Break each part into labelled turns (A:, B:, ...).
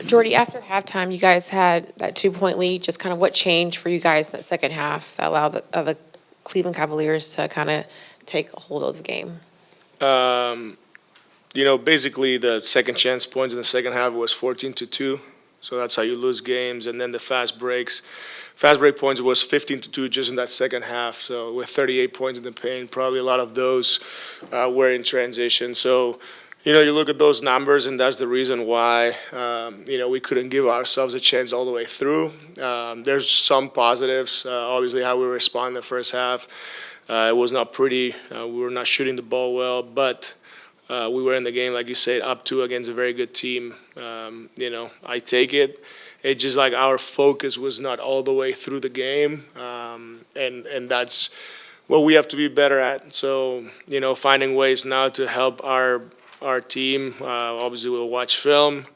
A: Jordy, after halftime, you guys had that 2-point lead. Just kind of what changed for you guys in that second half that allowed the Cleveland Cavaliers to kind of take a hold of the game?
B: Um, basically the second chance points in the second half was 14-2. So that's how you lose games. And then the fast break points was 15-2 just in that second half. So with 38 points in the paint, probably a lot of those were in transition. So, you look at those numbers, and that's the reason why, we couldn't give ourselves a chance all the way through. There's some positives. Obviously, how we responded in the first half. It was not pretty. We were not shooting the ball well, but we were in the game, like you said, up two against a very good team. I take it. It's just like our focus was not all the way through the game, and that's what we have to be better at. So, finding ways now to help our team. Obviously, we'll watch film,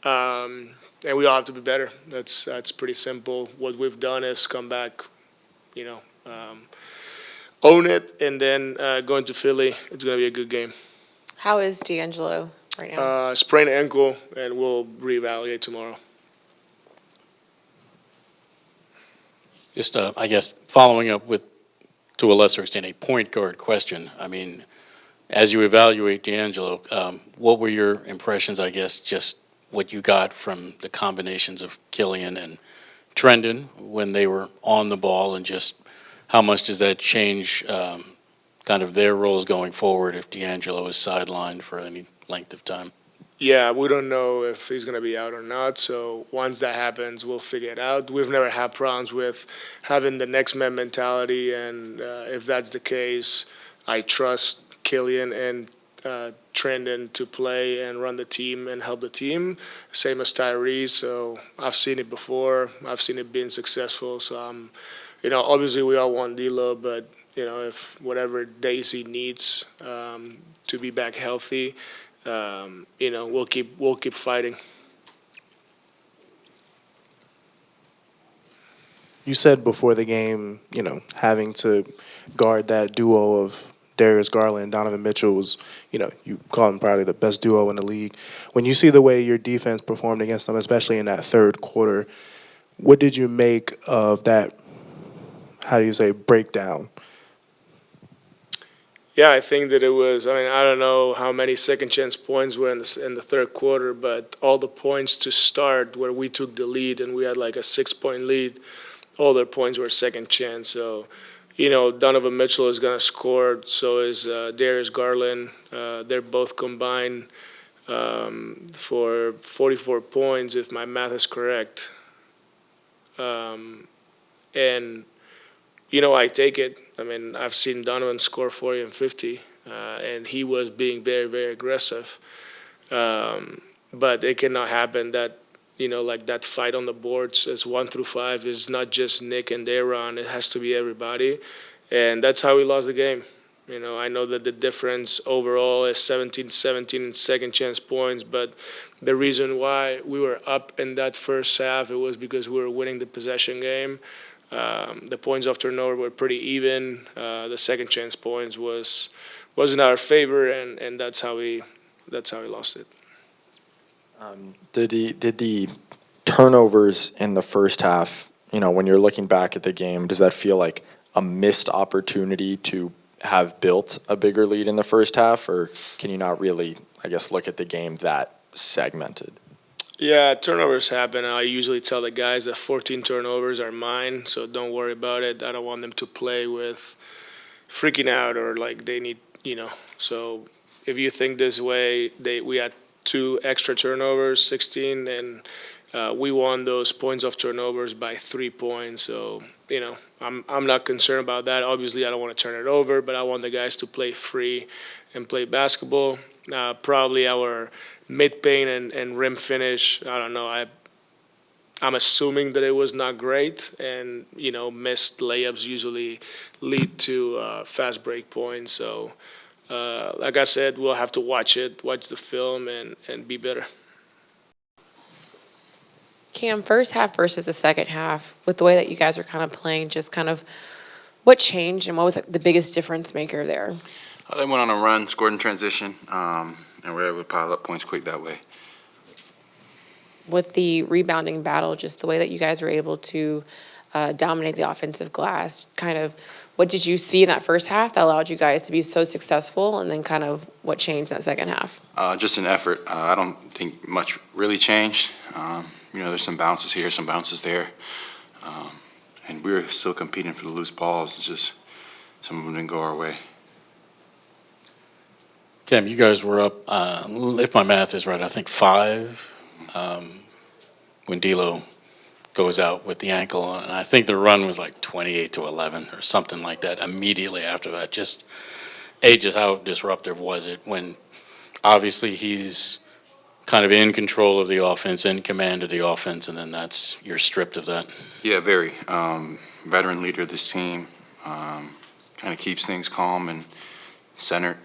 B: and we all have to be better. That's pretty simple. What we've done is come back, you know, um, own it, and then going to Philly, it's going to be a good game.
A: How is D'Angelo right now?
B: Sprained ankle, and we'll reevaluate tomorrow.
C: Just, I guess, following up with, to a lesser extent, a point guard question. I mean, as you evaluate D'Angelo, what were your impressions, I guess, just what you got from the combinations of Killian and Trendon when they were on the ball, and just how much does that change kind of their roles going forward if D'Angelo is sidelined for any length of time?
B: Yeah, we don't know if he's going to be out or not. So once that happens, we'll figure it out. We've never had problems with having the next man mentality, and if that's the case, I trust Killian and Trendon to play and run the team and help the team. Same as Tyrese. So I've seen it before. I've seen it being successful. So obviously we all want D'Lo, but if whatever Daisy needs to be back healthy, we'll keep fighting.
D: You said before the game, having to guard that duo of Darius Garland and Donovan Mitchell was, you call them probably the best duo in the league. When you see the way your defense performed against them, especially in that third quarter, what did you make of that, how do you say, breakdown?
B: Yeah, I think that it was. I mean, I don't know how many second chance points were in the third quarter, but all the points to start where we took the lead and we had like a 6-point lead, all their points were second chance. So, Donovan Mitchell is going to score. So is Darius Garland. They're both combined for 44 points, if my math is correct. And I take it. I mean, I've seen Donovan score 40 and 50, and he was being very, very aggressive. But it cannot happen that, like that fight on the boards as 1 through 5 is not just Nick and Daron. It has to be everybody. And that's how we lost the game. I know that the difference overall is 17-17 in second chance points, but the reason why we were up in that first half, it was because we were winning the possession game. The points off turnover were pretty even. The second chance points was in our favor, and that's how we lost it.
E: Did the turnovers in the first half, when you're looking back at the game, does that feel like a missed opportunity to have built a bigger lead in the first half, or can you not really, I guess, look at the game that segmented?
B: Yeah, turnovers happen. I usually tell the guys that 14 turnovers are mine, so don't worry about it. I don't want them to play with freaking out or like they need, So if you think this way, we had 2 extra turnovers, 16, and we won those points of turnovers by 3 points. So I'm not concerned about that. Obviously, I don't want to turn it over, but I want the guys to play free and play basketball. Probably our mid-paint and rim finish, I don't know. I'm assuming that it was not great, and missed layups usually lead to fast break points. So, like I said, we'll have to watch the film, and be better.
A: Cam, first half versus the second half, with the way that you guys are kind of playing, just kind of what changed and what was the biggest difference maker there?
F: They went on a run, scored in transition, and we were able to pile up points quick that way.
A: with the rebounding battle, just the way that you guys were able to dominate the offensive glass, kind of what did you see in that first half that allowed you guys to be so successful, and then kind of what changed in that second half?
F: Just an effort. I don't think much really changed. There's some bounces here, some bounces there. And we were still competing for the loose balls. It's just some of them didn't go our way.
C: Cam, you guys were up, if my math is right, I think 5 when D'Lo goes out with the ankle, and I think the run was like 28-11 or something like that immediately after that. Just how disruptive was it when obviously he's kind of in control of the offense, in command of the offense, and then you're stripped of that?
F: Yeah, very. Veteran leader of this team. Kind of keeps things calm and centered.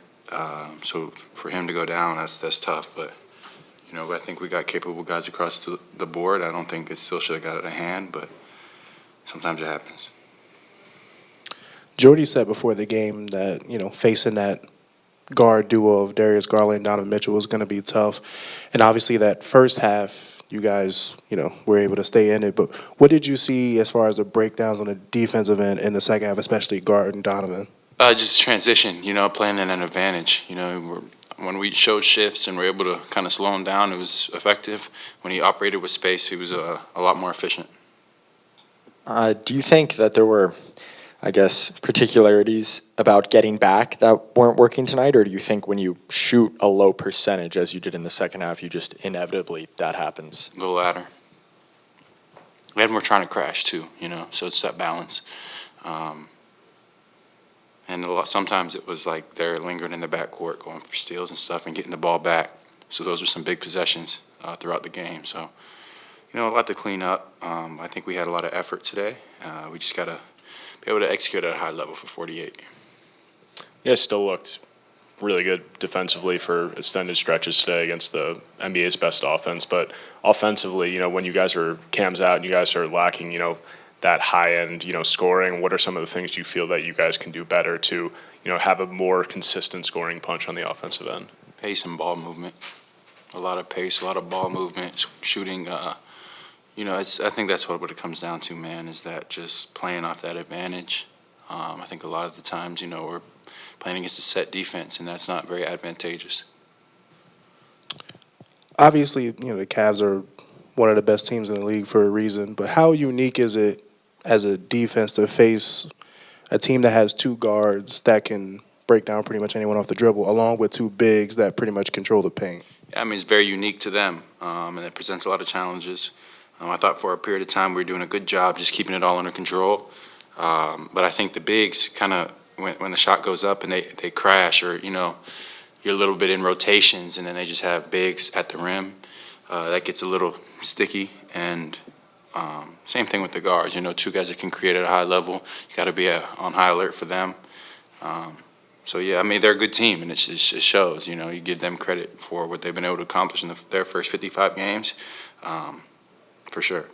F: So for him to go down, that's tough. But I think we got capable guys across the board. I don't think it still should have got out of hand, but sometimes it happens.
D: Jordi said before the game that, facing that guard duo of Darius Garland and Donovan Mitchell was going to be tough. And obviously that first half, you guys, were able to stay in it. But what did you see as far as the breakdowns on the defensive end in the second half, especially guarding Donovan?
F: Just transition, playing in an advantage. When we showed shifts and were able to kind of slow him down, it was effective. When he operated with space, he was a lot more efficient.
E: Do you think that there were, particularities about getting back that weren't working tonight, or do you think when you shoot a low percentage, as you did in the second half, you just inevitably that happens?
F: The latter. We had more trying to crash too, so it's that balance. And sometimes it was like they're lingering in the backcourt, going for steals and stuff, and getting the ball back. So those were some big possessions throughout the game. So, a lot to clean up. I think we had a lot of effort today. We just got to be able to execute at a high level for 48.
G: Yeah, still looked really good defensively for extended stretches today against the NBA's best offense. But offensively, when you guys are Cam's out and you guys are lacking, that high-end, scoring, what are some of the things you feel that you guys can do better to, have a more consistent scoring punch on the offensive end?
F: Pace and ball movement. A lot of pace, a lot of ball movement, shooting. I think that's what it comes down to, man, is that just playing off that advantage. I think a lot of the times, we're playing against a set defense, and that's not very advantageous.
D: Obviously, the Cavs are one of the best teams in the league for a reason, but how unique is it as a defense to face a team that has 2 guards that can break down pretty much anyone off the dribble, along with 2 bigs that pretty much control the paint?
F: Yeah, it's very unique to them, and it presents a lot of challenges. I thought for a period of time we were doing a good job just keeping it all under control. But I think the bigs kind of, when the shot goes up and they crash, or, you're a little bit in rotations and then they just have bigs at the rim, that gets a little sticky. And same thing with the guards. 2 guys that can create at a high level. You got to be on high alert for them. So, yeah, they're a good team, and it shows. You give them credit for what they've been able to accomplish in their first 55 games, for sure.